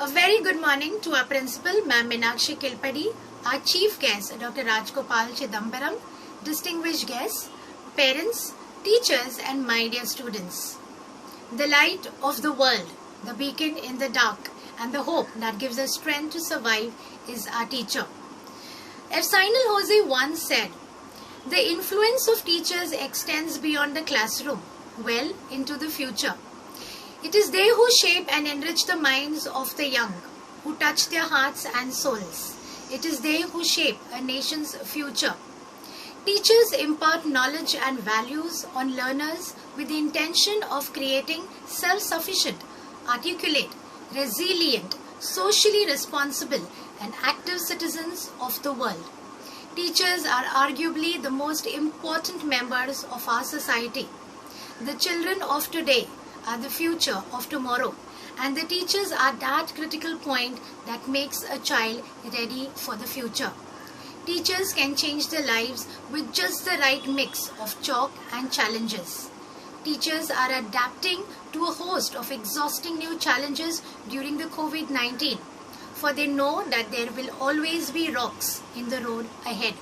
A very good morning to our principal, Ma'am Meenakshi Kilpadi, our chief guest, Dr. Rajgopal Chidambaram, distinguished guests, parents, teachers and my dear students. The light of the world, the beacon in the dark and the hope that gives us strength to survive is our teacher. Efsainul Hosi once said, "The influence of teachers extends beyond the classroom, well into the future. It is they who shape and enrich the minds of the young, who touch their hearts and souls. It is they who shape a nation's future. Teachers impart knowledge and values on learners with the intention of creating self-sufficient, articulate, resilient, socially responsible and active citizens of the world. Teachers are arguably the most important members of our society. The children of today are the future of tomorrow, and the teachers are that critical point that makes a child ready for the future. Teachers can change their lives with just the right mix of chalk and challenges. Teachers are adapting to a host of exhausting new challenges during the COVID-19, for they know that there will always be rocks in the road ahead.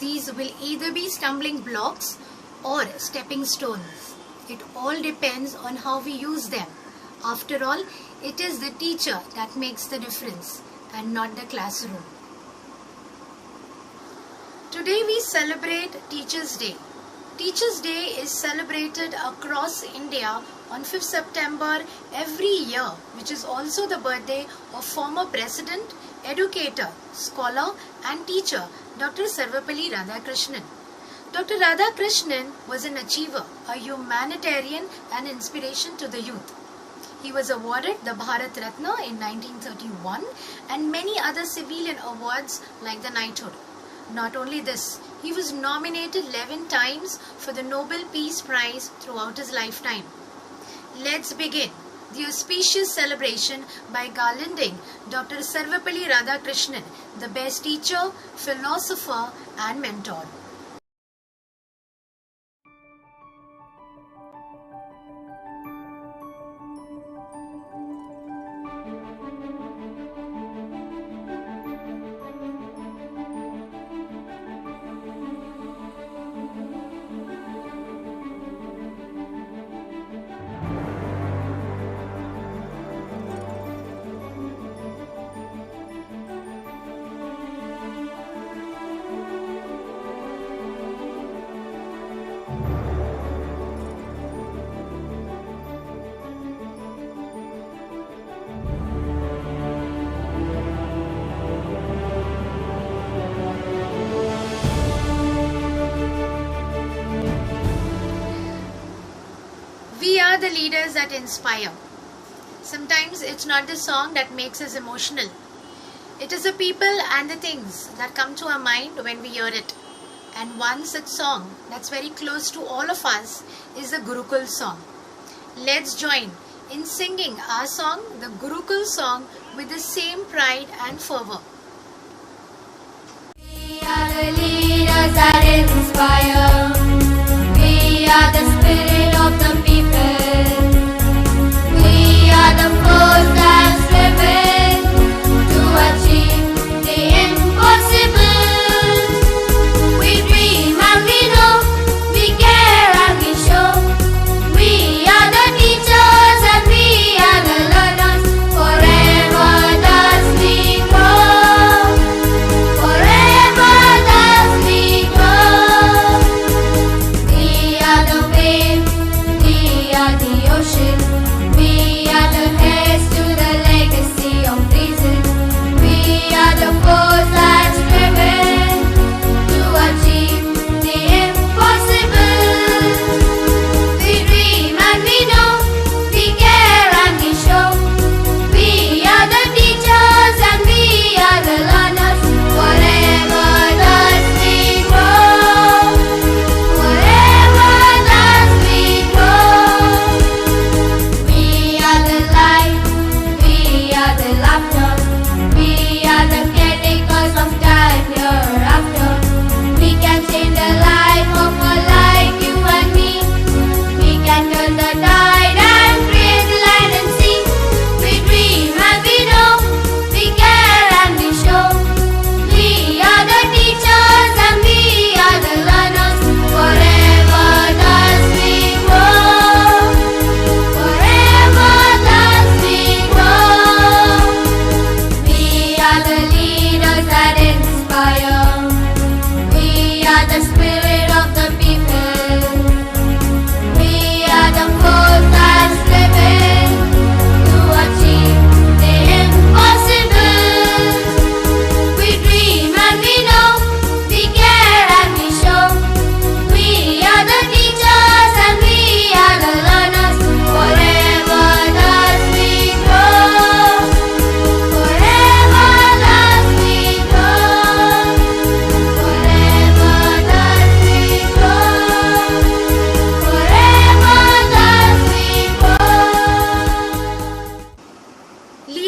These will either be stumbling blocks or stepping stones. It all depends on how we use them. After all, it is the teacher that makes the difference and not the classroom." Today we celebrate Teachers' Day. Teachers' Day is celebrated across India on 5th September every year, which is also the birthday of former President, educator, scholar and teacher Dr. Sarvepalli Radhakrishnan. Dr. Radhakrishnan was an achiever, a humanitarian and inspiration to the youth. He was awarded the Bharat Ratna in 1931 and many other civilian awards like the knighthood. Not only this, he was nominated 11 times for the Nobel Peace Prize throughout his lifetime. Let's begin the auspicious celebration by garlanding Dr. Sarvepalli Radhakrishnan, the best teacher, philosopher and mentor. We are the leaders that inspire. Sometimes it's not the song that makes us emotional. It is the people and the things that come to our mind when we hear it. And one such song that's very close to all of us is the Gurukul song. Let's join in singing our song, the Gurukul song, with the same pride and fervor. We are the leaders that inspire. We are the spirit of the people. We are the force that's driven to achieve the impossible. We dream and we know, we care and we show. We are the teachers and we are the learners. Forever thus we grow. Forever thus we grow. We are the wave, we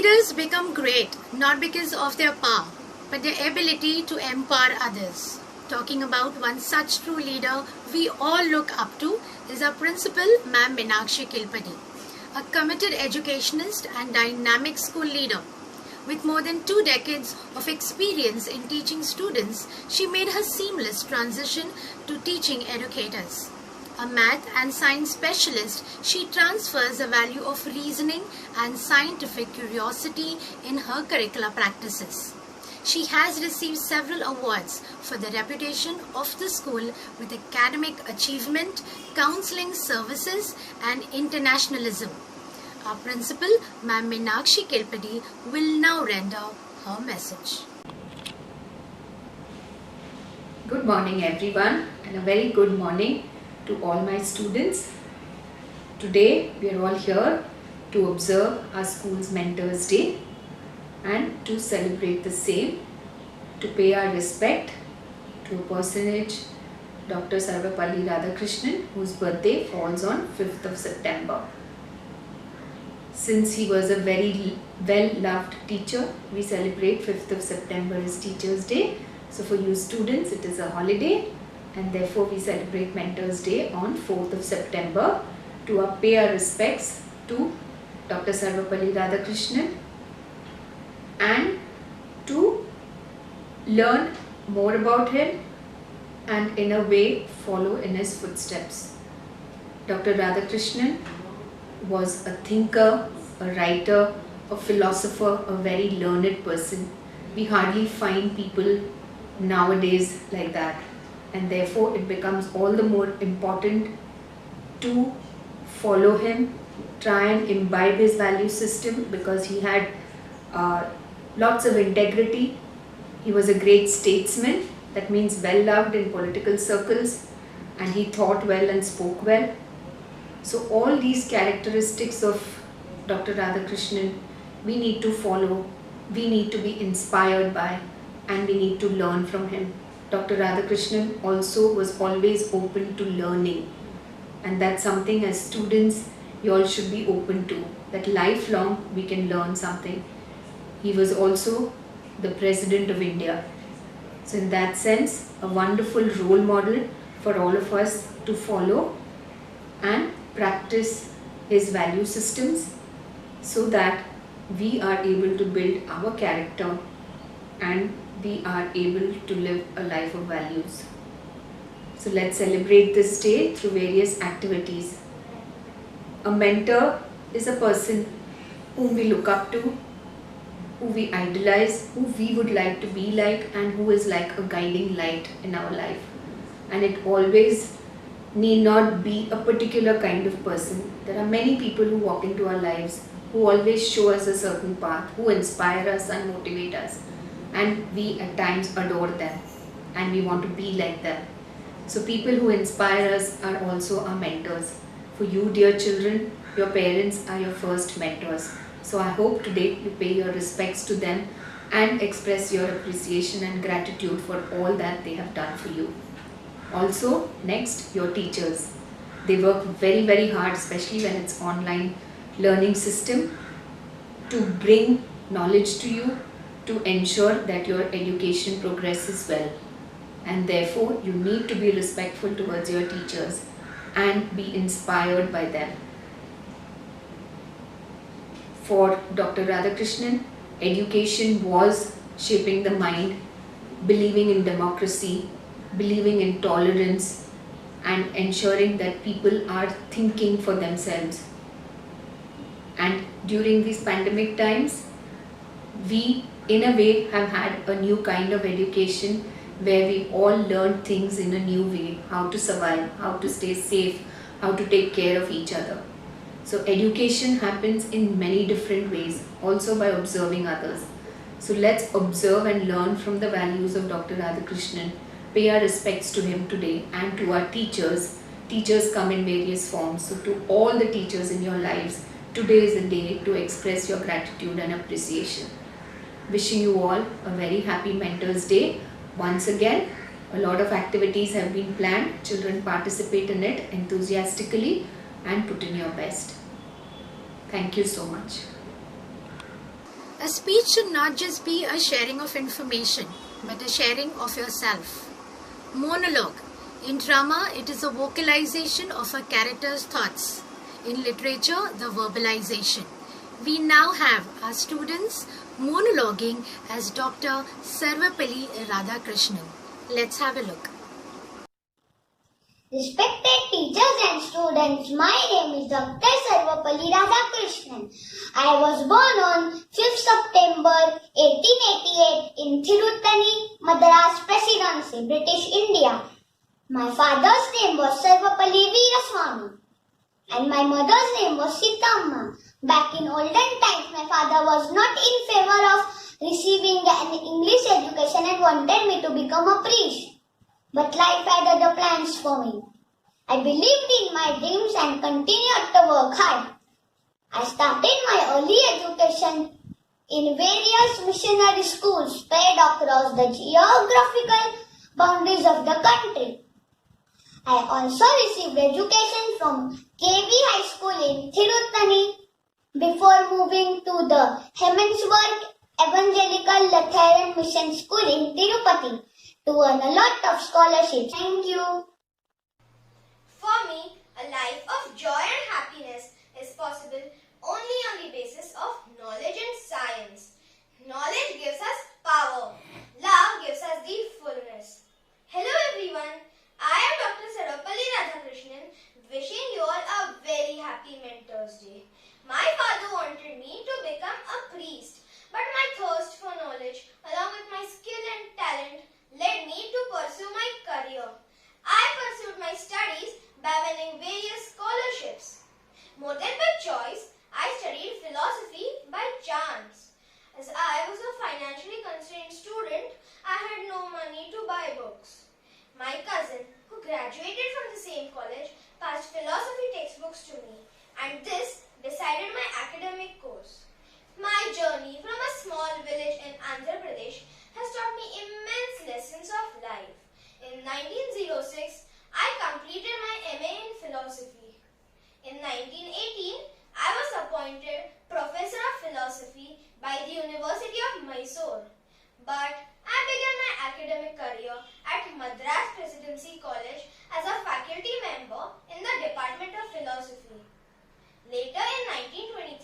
Leaders become great not because of their power, but their ability to empower others. Talking about one such true leader we all look up to is our principal, Ma'am Meenakshi Kilpady, a committed educationist and dynamic school leader. With more than 2 decades of experience in teaching students, she made her seamless transition to teaching educators. A math and science specialist, she transfers the value of reasoning and scientific curiosity in her curricula practices. She has received several awards for the reputation of the school with academic achievement, counseling services and internationalism. Our principal, Ma'am Meenakshi Kilpady, will now render her message. Good morning everyone, and a very good morning to all my students. Today we are all here to observe our school's Mentors Day and to celebrate the same, to pay our respect to a personage, Dr. Sarvepalli Radhakrishnan, whose birthday falls on 5th of September. Since he was a very well-loved teacher, we celebrate 5th of September as Teachers' Day. So for you students, it is a holiday, and therefore we celebrate Mentors Day on 4th of September to pay our respects to Dr. Sarvepalli Radhakrishnan and to learn more about him and in a way follow in his footsteps. Dr. Radhakrishnan was a thinker, a writer, a philosopher, a very learned person. We hardly find people nowadays like that, and therefore it becomes all the more important to follow him, try and imbibe his value system, because he had lots of integrity. He was a great statesman, that means well loved in political circles, and he thought well and spoke well. So all these characteristics of Dr. Radhakrishnan we need to follow, we need to be inspired by, and we need to learn from him. Dr. Radhakrishnan also was always open to learning, and that's something as students you all should be open to, that lifelong we can learn something. He was also the President of India. So in that sense, a wonderful role model for all of us to follow and practice his value systems so that we are able to build our character and we are able to live a life of values. So let's celebrate this day through various activities. A mentor is a person whom we look up to, who we idolize, who we would like to be like, and who is like a guiding light in our life. And it always need not be a particular kind of person. There are many people who walk into our lives who always show us a certain path, who inspire us and motivate us, and we at times adore them and we want to be like them. So people who inspire us are also our mentors. For you dear children, your parents are your first mentors. So I hope today you pay your respects to them and express your appreciation and gratitude for all that they have done for you. Also, next, your teachers. They work very, very hard, especially when it's online learning system, to bring knowledge to you, to ensure that your education progresses well. And therefore, you need to be respectful towards your teachers and be inspired by them. For Dr. Radhakrishnan, education was shaping the mind, believing in democracy, believing in tolerance, and ensuring that people are thinking for themselves. And during these pandemic times, we in a way have had a new kind of education where we all learn things in a new way, how to survive, how to stay safe, how to take care of each other. So education happens in many different ways, also by observing others. So let's observe and learn from the values of Dr. Radhakrishnan, pay our respects to him today, and to our teachers. Teachers come in various forms. So to all the teachers in your lives, today is the day to express your gratitude and appreciation. Wishing you all a very happy Mentors Day. Once again, a lot of activities have been planned. Children participate in it enthusiastically and put in your best. Thank you so much. speech should not just be a sharing of information, but a sharing of yourself. Monologue. In drama, it is a vocalization of a character's thoughts. In literature, the verbalization. We now have our students monologuing as Dr. Sarvapalli Radhakrishnan. Let's have a look. Respected teachers and students, my name is Dr. Sarvapalli Radhakrishnan. I was born on 5th September 1888 in Tirupati, Madras Presidency, British India. My father's name was Sarvapalli Veeraswamy and my mother's name was Sitamma. Back in olden times, my father was not in favor of receiving an English education and wanted me to become a priest. But life had other plans for me. I believed in my dreams and continued to work hard. I started my early education in various missionary schools spread across the geographical boundaries of the country. I also received education from KV High School in Tirupati before moving to the Hemmensburg Evangelical Lutheran Mission School in Tirupati to earn a lot of scholarships. Thank you. For me, a life of joy and happiness is possible only on the basis of knowledge and science. Knowledge gives us power. Love gives us the fullness. Hello everyone. I am Dr. Sarvapalli Radhakrishnan, wishing you all a very happy Mentors Day. My father wanted me to become a priest, but my thirst for knowledge, along with my skill and talent, led me to pursue my career. I pursued my studies by winning various scholarships. More than by choice, I studied philosophy by chance. As I was a financially constrained student, I had no money to buy books. My cousin, who graduated from the same college, passed philosophy textbooks to me, and this decided my academic course. My journey from a small village in Andhra Pradesh has taught me immense lessons of life. In 1906, I completed my MA in philosophy. In 1918, I was appointed Professor of Philosophy by the University of Mysore. But I began my academic career at Madras Presidency College as a faculty member in the Department of Philosophy. Later in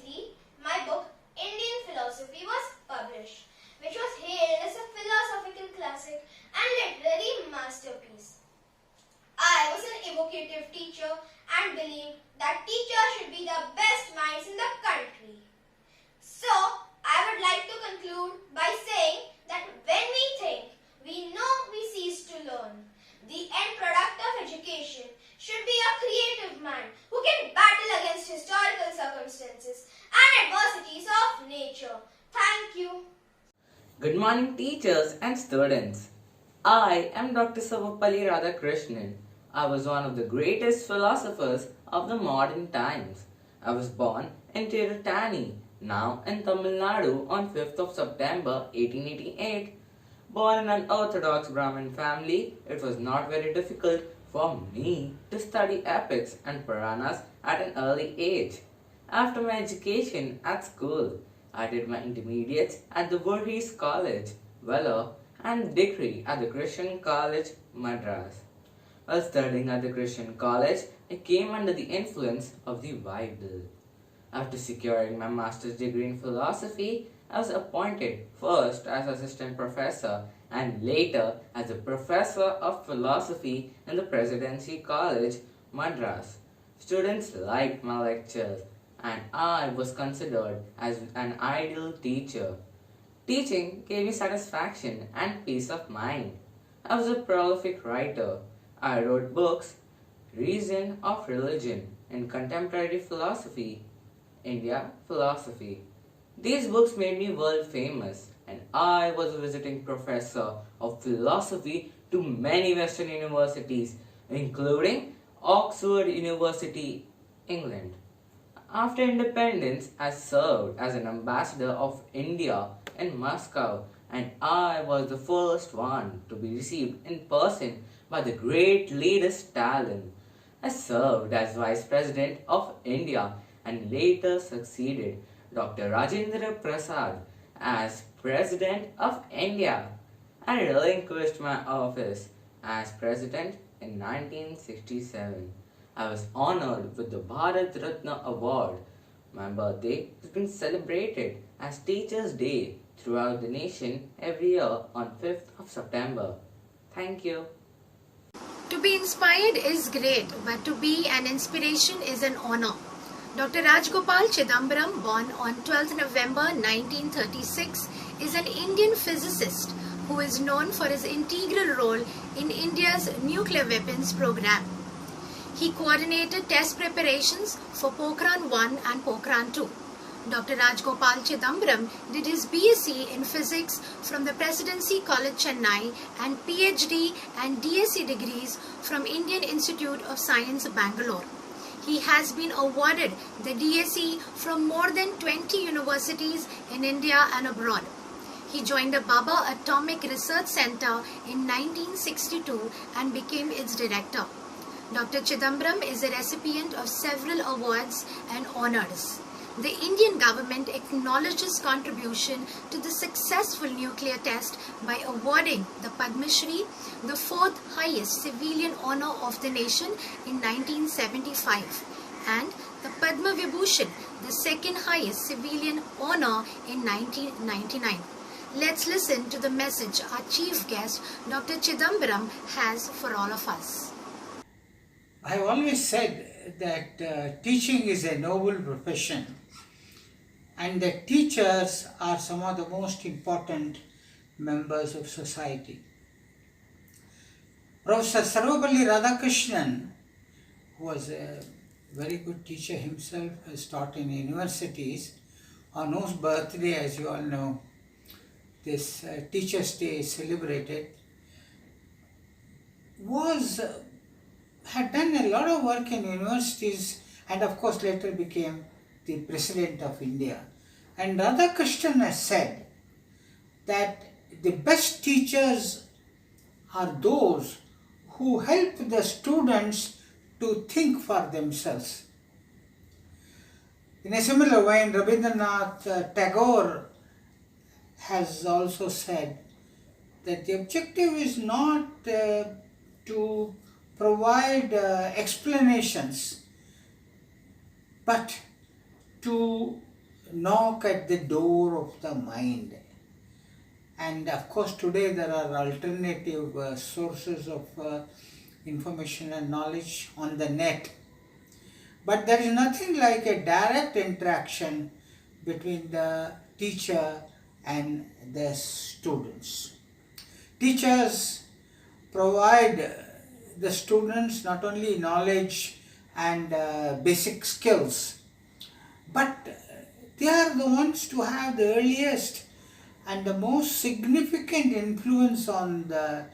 1923, my book Indian Philosophy was published, which was hailed as a philosophical classic and literary masterpiece. I was an evocative teacher and believed that teachers should be the best minds in the country. So, I would like to conclude by saying that when we think, we know we cease to learn. The end product of education should be a creative man who can battle against historical circumstances and adversities of nature. Thank you. Good morning, teachers and students. I am Dr. Sarvapalli Radhakrishnan. I was one of the greatest philosophers of the modern times. I was born in Tirupati, now in Tamil Nadu, on 5th of September 1888. Born in an Orthodox Brahmin family, it was not very difficult for me to study epics and Puranas at an early age. After my education at school, I did my intermediates at the Voorhees College, Vellore, and degree at the Christian College, Madras. While studying at the Christian College, I came under the influence of the Bible. After securing my master's degree in philosophy, I was appointed first as assistant professor and later as a professor of philosophy in the Presidency College, Madras. Students liked my lectures and I was considered as an ideal teacher. Teaching gave me satisfaction and peace of mind. I was a prolific writer. I wrote books, Reason of Religion in Contemporary Philosophy, India Philosophy. These books made me world famous and I was a visiting professor of philosophy to many Western universities, including Oxford University, England. After independence, I served as an ambassador of India in Moscow and I was the first one to be received in person by the great leader Stalin. I served as Vice President of India and later succeeded Dr. Rajendra Prasad as President of India. I relinquished my office as President in 1967. I was honored with the Bharat Ratna Award. My birthday has been celebrated as Teachers' Day throughout the nation every year on 5th of September. Thank you. To be inspired is great, but to be an inspiration is an honor. Dr. Rajgopal Chidambaram, born on 12th November 1936, is an Indian physicist who is known for his integral role in India's nuclear weapons program. He coordinated test preparations for Pokhran 1 and Pokhran 2. Dr. Rajgopal Chidambaram did his BSc in Physics from the Presidency College Chennai and PhD and DSc degrees from Indian Institute of Science Bangalore. He has been awarded the DSc from more than 20 universities in India and abroad. He joined the Bhabha Atomic Research Center in 1962 and became its director. Dr. Chidambaram is a recipient of several awards and honors. The Indian government acknowledged his contribution to the successful nuclear test by awarding the Padma Shri, the fourth highest civilian honor of the nation, in 1975, and the Padma Vibhushan, the second highest civilian honor, in 1999. Let's listen to the message our chief guest, Dr. Chidambaram, has for all of us. I have always said that teaching is a noble profession, and that teachers are some of the most important members of society. Professor Sarvapalli Radhakrishnan, who was a very good teacher himself, has taught in universities, on whose birthday, as you all know, this Teachers' Day is celebrated, had done a lot of work in universities, and of course later became the President of India. And Radhakrishnan has said that the best teachers are those who help the students to think for themselves. In a similar vein, Rabindranath Tagore has also said that the objective is not to provide explanations, but to knock at the door of the mind. And of course today there are alternative sources of information and knowledge on the net. But there is nothing like a direct interaction between the teacher and the students. Teachers provide the students not only knowledge and basic skills, but they are the ones to have the earliest and the most significant influence on the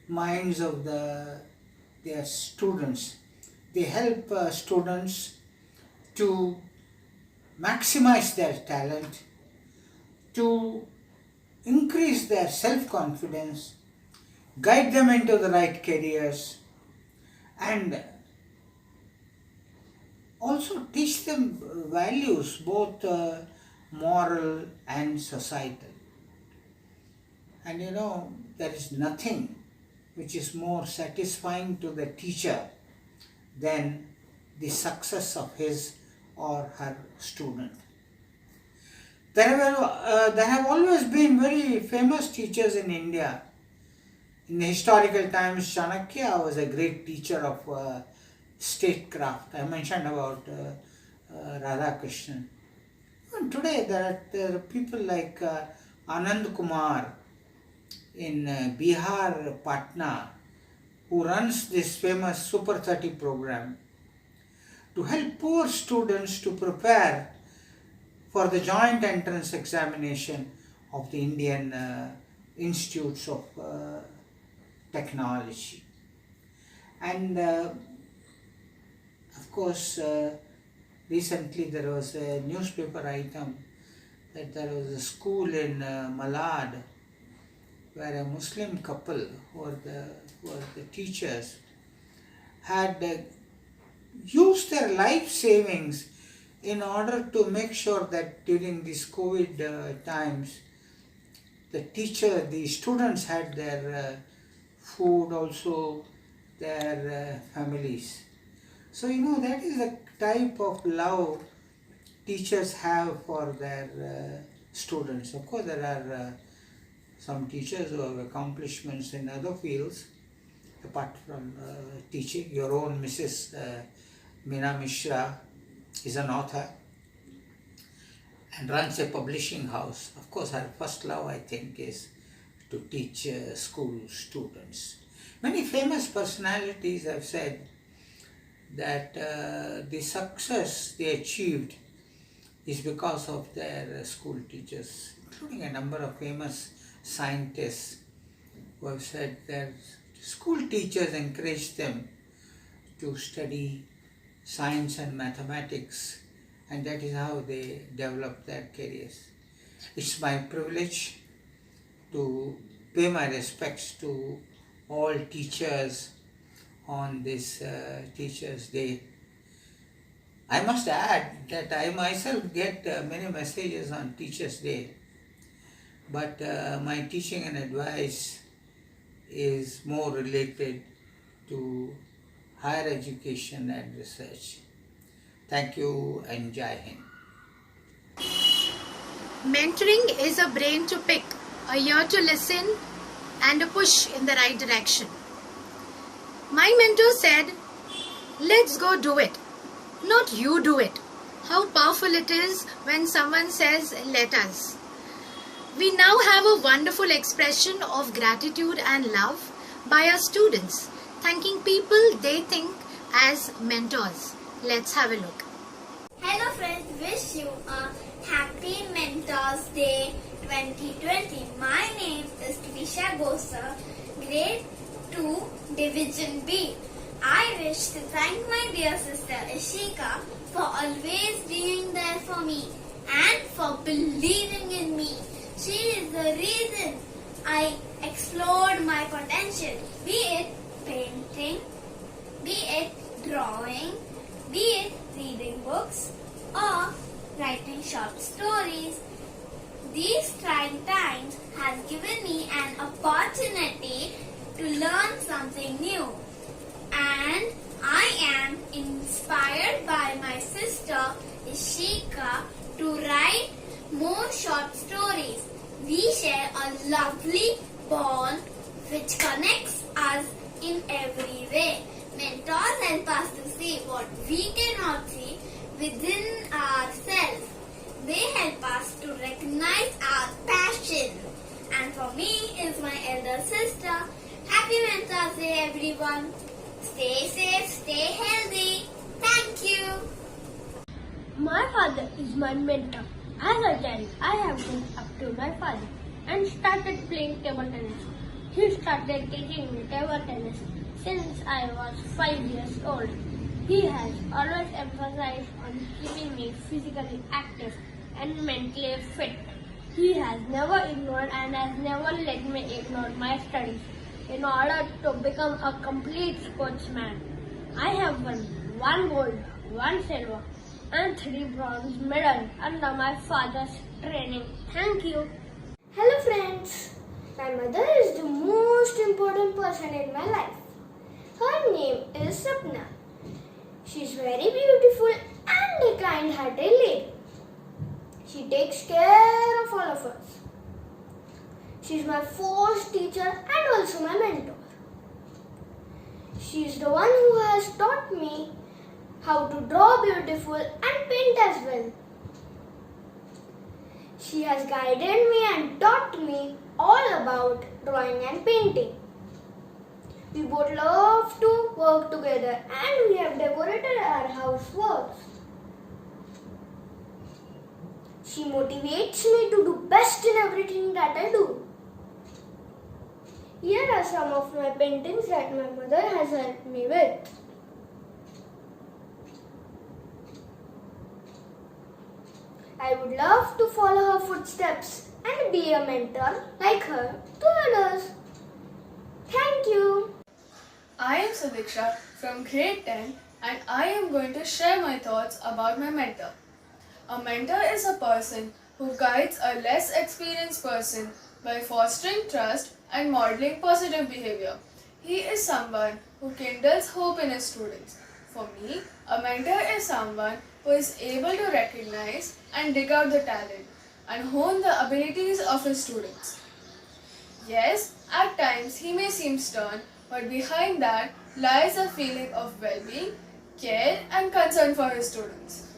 minds of their students. They help students to maximize their talent, to increase their self-confidence, guide them into the right careers, and also teach them values, both moral and societal. And you know, there is nothing which is more satisfying to the teacher than the success of his or her student. There have always been very famous teachers in India. In historical times, Chanakya was a great teacher of statecraft. I mentioned about Radhakrishnan. And today there are people like Anand Kumar in Bihar, Patna, who runs this famous Super 30 program to help poor students to prepare for the joint entrance examination of the Indian Institutes of Technology. And of course, recently there was a newspaper item that there was a school in Malad where a Muslim couple who were the teachers had used their life savings in order to make sure that during these COVID times the students had their food, also their families. So that is the type of love teachers have for their students. Of course, there are some teachers who have accomplishments in other fields apart from teaching. Your own Mrs. Meena Mishra is an author and runs a publishing house. Of course, her first love, I think, is to teach school students. Many famous personalities have said that the success they achieved is because of their school teachers, including a number of famous scientists who have said that school teachers encouraged them to study science and mathematics, and that is how they developed their careers. It's my privilege to pay my respects to all teachers on this Teachers' Day. I must add that I myself get many messages on Teachers' Day, but my teaching and advice is more related to higher education and research. Thank you and Jai Hind. Mentoring is a brain to pick, a ear to listen, and a push in the right direction. My mentor said, "Let's go do it, not you do it." How powerful it is when someone says, "Let us." We now have a wonderful expression of gratitude and love by our students, thanking people they think as mentors. Let's have a look. Hello friends, wish you a happy Mentors Day 2020. My name is Trisha Gosa, grade 2, Division B. I wish to thank my dear sister Ishika for always being there for me and for believing in me. She is the reason I explored my potential, be it painting, be it drawing, be it reading books or writing short stories. These trying times has given me an opportunity to learn something new, and I am inspired by my sister Ishika to write more short stories. We share a lovely bond which connects us in every way. Mentors help us to see what we cannot see within ourselves. They help us to recognize our passion. And for me is my elder sister. Happy Mentors Day, everyone. Stay safe, stay healthy. Thank you. My father is my mentor. As a child, I have looked up to my father and started playing table tennis. He started teaching me table tennis since I was 5 years old. He has always emphasized on keeping me physically active and mentally fit. He has never ignored and has never let me ignore my studies in order to become a complete sportsman. I have won 1 gold, 1 silver and 3 bronze medals under my father's training. Thank you. Hello friends, my mother is the most important person in my life. Her name is Sapna. She is very beautiful and a kind-hearted lady. She takes care of all of us. She is my first teacher and also my mentor. She is the one who has taught me how to draw beautiful and paint as well. She has guided me and taught me all about drawing and painting. We both love to work together and we have decorated our house walls. She motivates me to do best in everything that I do. Here are some of my paintings that my mother has helped me with. I would love to follow her footsteps and be a mentor like her to others. Thank you. I am Sudiksha from grade 10 and I am going to share my thoughts about my mentor. A mentor is a person who guides a less experienced person by fostering trust and modeling positive behavior. He is someone who kindles hope in his students. For me, a mentor is someone who is able to recognize and dig out the talent and hone the abilities of his students. Yes, at times he may seem stern, but behind that lies a feeling of well-being, care and concern for his students.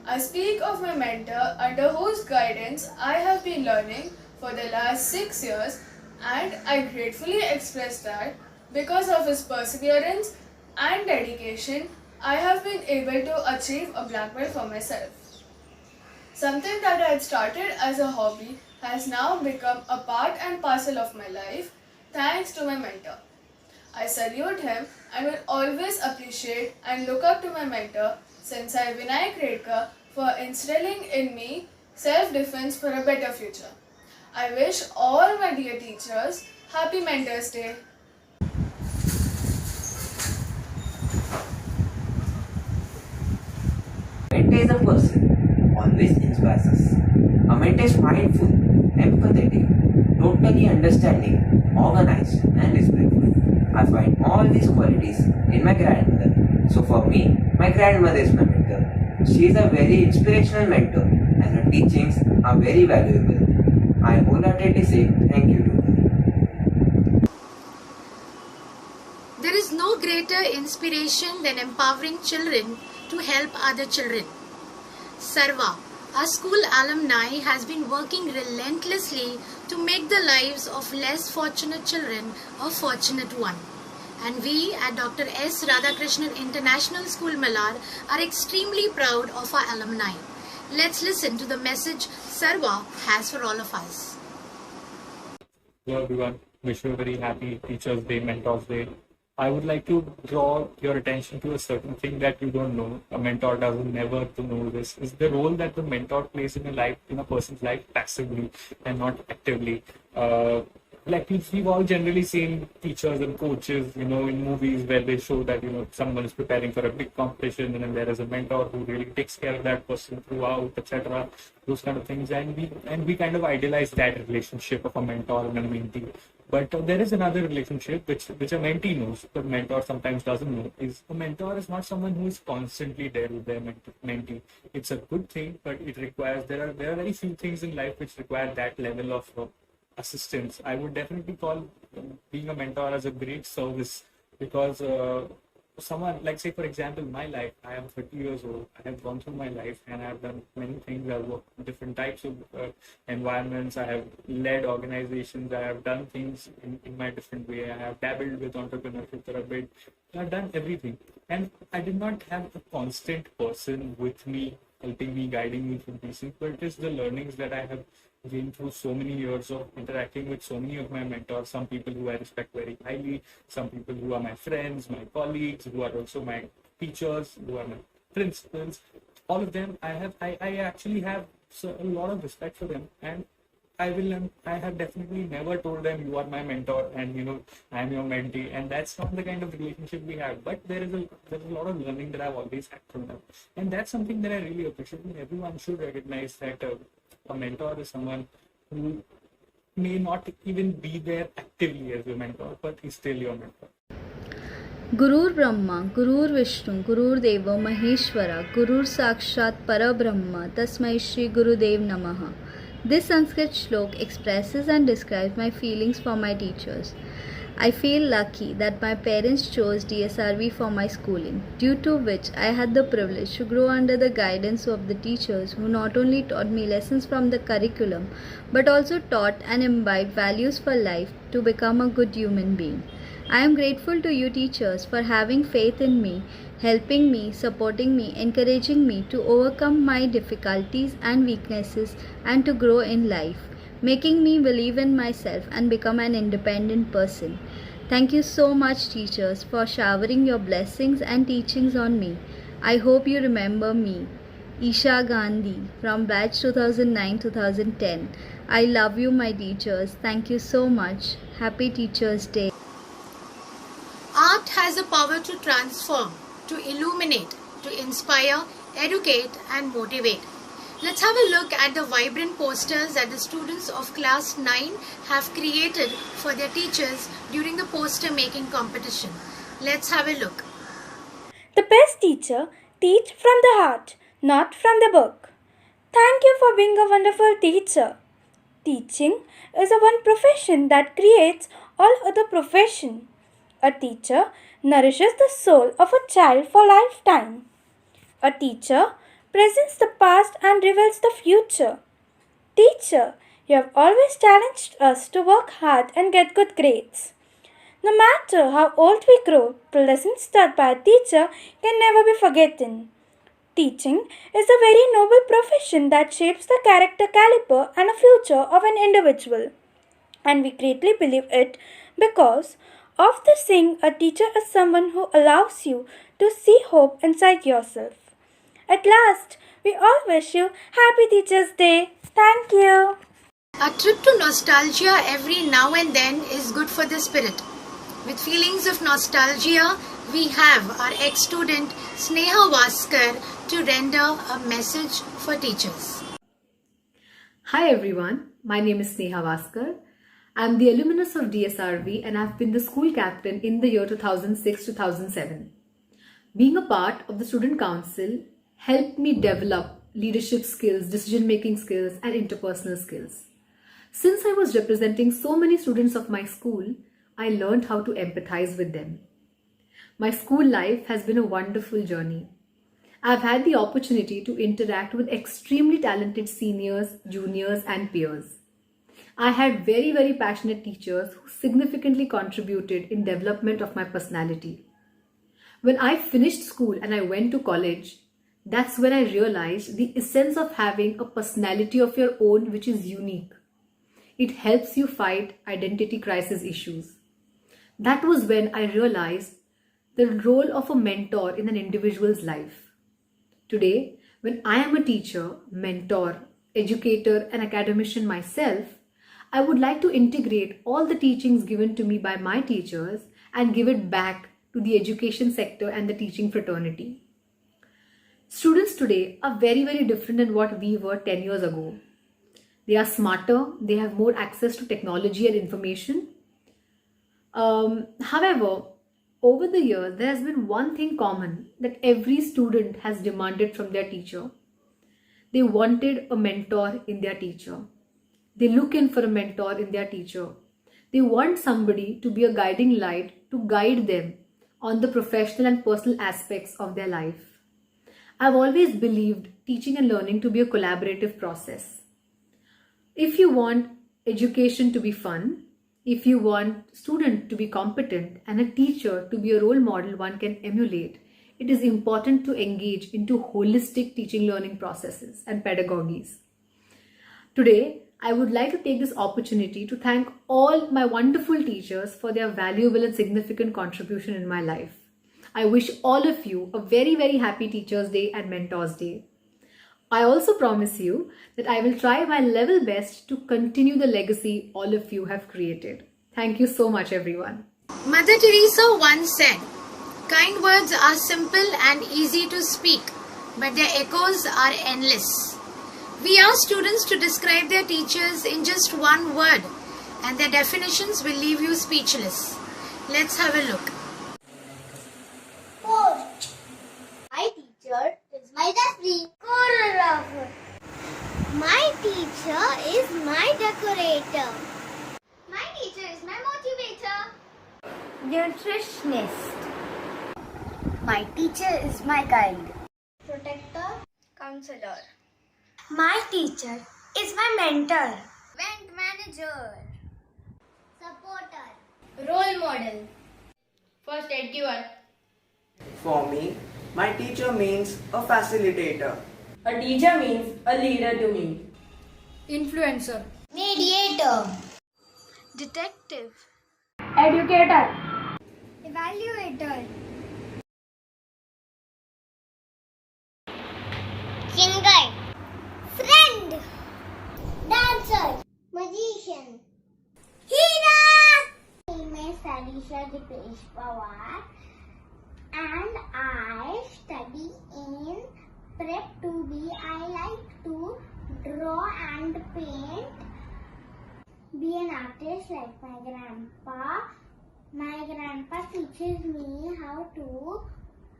I speak of my mentor under whose guidance I have been learning for the last 6 years, and I gratefully express that because of his perseverance and dedication, I have been able to achieve a black belt for myself. Something that I had started as a hobby has now become a part and parcel of my life thanks to my mentor. I salute him and will always appreciate and look up to my mentor, Sensei Vinayak Redkar, for instilling in me self-defense for a better future. I wish all my dear teachers Happy Mentors Day. Mentor is a person who always inspires us. A mentor is mindful, empathetic, totally understanding, organized, and respectful. I find all these qualities in my grandmother. So for me, my grandmother is my mentor. She is a very inspirational mentor and her teachings are very valuable. I wholeheartedly say thank you to her. There is no greater inspiration than empowering children to help other children. Sarva, our school alumni, has been working relentlessly to make the lives of less fortunate children a fortunate one. And we at Dr. S. Radhakrishnan International School, Malad, are extremely proud of our alumni. Let's listen to the message Sarva has for all of us. Hello everyone, wish you a very happy Teachers Day, Mentors Day. I would like to draw your attention to a certain thing that you don't know. A mentor doesn't never to know this. Is the role that the mentor plays in a person's life passively and not actively. Like we've all generally seen teachers and coaches, in movies where they show that, someone is preparing for a big competition and then there is a mentor who really takes care of that person throughout, etc. Those kind of things. And we kind of idealize that relationship of a mentor and a mentee. But there is another relationship which a mentee knows, but mentor sometimes doesn't know. A mentor is not someone who is constantly there with their mentee. It's a good thing, but it requires, there are very few things in life which require that level of assistance. I would definitely call being a mentor as a great service because someone, like say for example, my life, I am 30 years old, I have gone through my life and I have done many things. I've worked in different types of environments, I have led organizations, I have done things in my different way, I have dabbled with entrepreneurship for a bit, I've done everything. And I did not have a constant person with me, helping me, guiding me through these things, but it is the learnings that I have gained through so many years of interacting with so many of my mentors, some people who I respect very highly, some people who are my friends, my colleagues, who are also my teachers, who are my principals, all of them, I actually have a lot of respect for them, and I have definitely never told them you are my mentor and I am your mentee, and that's not the kind of relationship we have. But there is a lot of learning that I've always had from them, and that's something that I really appreciate. And everyone should recognize that a mentor is someone who may not even be there actively as a mentor, but is still your mentor. Gurur Brahma, Gurur Vishnu, Gurur Deva Maheshwara, Gurur Sakshat Parabrahma, Tasmai Shri Gurudev Namaha. This Sanskrit shlok expresses and describes my feelings for my teachers. I feel lucky that my parents chose DSRV for my schooling, due to which I had the privilege to grow under the guidance of the teachers who not only taught me lessons from the curriculum, but also taught and imbibed values for life to become a good human being. I am grateful to you teachers for having faith in me, helping me, supporting me, encouraging me to overcome my difficulties and weaknesses and to grow in life, making me believe in myself and become an independent person. Thank you so much teachers for showering your blessings and teachings on me. I hope you remember me. Isha Gandhi from batch 2009-2010. I love you my teachers. Thank you so much. Happy Teachers Day. Art has the power to transform, to illuminate, to inspire, educate and motivate. Let's have a look at the vibrant posters that the students of class 9 have created for their teachers during the poster making competition. Let's have a look. The best teacher teach from the heart, not from the book. Thank you for being a wonderful teacher. Teaching is a one profession that creates all other profession. A teacher nourishes the soul of a child for lifetime. A teacher presents the past and reveals the future. Teacher, you have always challenged us to work hard and get good grades. No matter how old we grow, the lessons taught by a teacher can never be forgotten. Teaching is a very noble profession that shapes the character caliber and a future of an individual. And we greatly believe it because of the saying, a teacher is someone who allows you to see hope inside yourself. At last, we all wish you Happy Teachers' Day. Thank you. A trip to nostalgia every now and then is good for the spirit. With feelings of nostalgia, we have our ex-student Sneha Vaskar to render a message for teachers. Hi everyone, my name is Sneha Vaskar. I am the alumnus of DSRV and I have been the school captain in the year 2006-2007. Being a part of the student council helped me develop leadership skills, decision-making skills and interpersonal skills. Since I was representing so many students of my school, I learned how to empathize with them. My school life has been a wonderful journey. I've had the opportunity to interact with extremely talented seniors, juniors and peers. I had very passionate teachers who significantly contributed in development of my personality. When I finished school and I went to college, that's when I realized the essence of having a personality of your own which is unique. It helps you fight identity crisis issues. That was when I realized the role of a mentor in an individual's life. Today, when I am a teacher, mentor, educator and academician myself, I would like to integrate all the teachings given to me by my teachers and give it back to the education sector and the teaching fraternity. Students today are very different than what we were 10 years ago. They are smarter, they have more access to technology and information. However, over the years, there has been one thing common that every student has demanded from their teacher. They wanted a mentor in their teacher. They look in for a mentor in their teacher. They want somebody to be a guiding light to guide them on the professional and personal aspects of their life. I've always believed teaching and learning to be a collaborative process. If you want education to be fun, if you want student to be competent and a teacher to be a role model one can emulate, it is important to engage into holistic teaching learning processes and pedagogies. Today, I would like to take this opportunity to thank all my wonderful teachers for their valuable and significant contribution in my life. I wish all of you a very happy Teachers' Day and Mentors' Day. I also promise you that I will try my level best to continue the legacy all of you have created. Thank you so much, everyone. Mother Teresa once said, "Kind words are simple and easy to speak, but their echoes are endless." We ask students to describe their teachers in just one word, and their definitions will leave you speechless. Let's have a look. Post. My teacher is my referee. Choreographer. My teacher is my decorator. My teacher is my motivator. Nutritionist. My teacher is my guide. Protector. Counselor. My teacher is my mentor. Event manager. Supporter. Role model. First aid giver. For me, my teacher means a facilitator. A teacher means a leader to me. Influencer. Mediator. Detective. Educator. Evaluator. Singer. Friend. Dancer. Magician. Hero. My name is Sarisha Dipesh Pawar and I study in prep 2B, I like to draw and paint, be an artist like my grandpa. My grandpa teaches me how to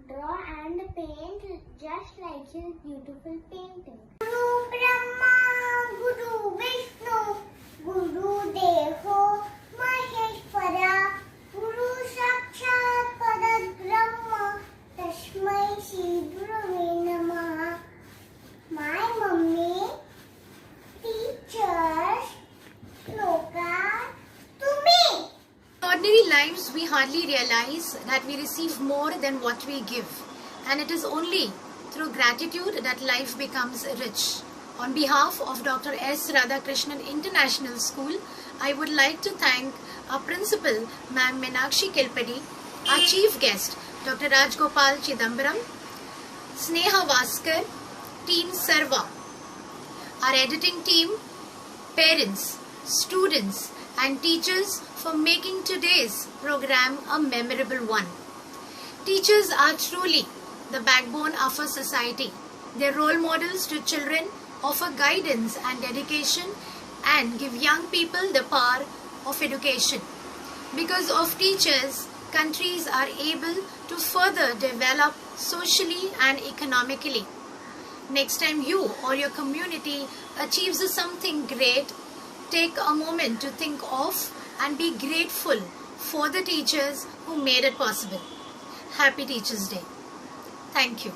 draw and paint just like his beautiful painting. Guru Brahma, Guru Vishnu, Guru Devo Maheshwara, Guru Sakshat Parabrahma, Tasmai Shri Gurave Namaha. My mummy teaches sloka to me. In ordinary lives, we hardly realize that we receive more than what we give, and it is only through gratitude that life becomes rich. On behalf of Dr. S. Radhakrishnan International School, I would like to thank our principal, Ma'am Meenakshi Kilpedi, our chief guest, Dr. Rajgopal Chidambaram, Sneha Vaskar, Team Sarva, our editing team, parents, students and teachers for making today's program a memorable one. Teachers are truly the backbone of a society. They're role models to children, offer guidance and dedication, and give young people the power of education. Because of teachers, countries are able to further develop socially and economically. Next time you or your community achieves something great, take a moment to think of and be grateful for the teachers who made it possible. Happy Teachers' Day. Thank you.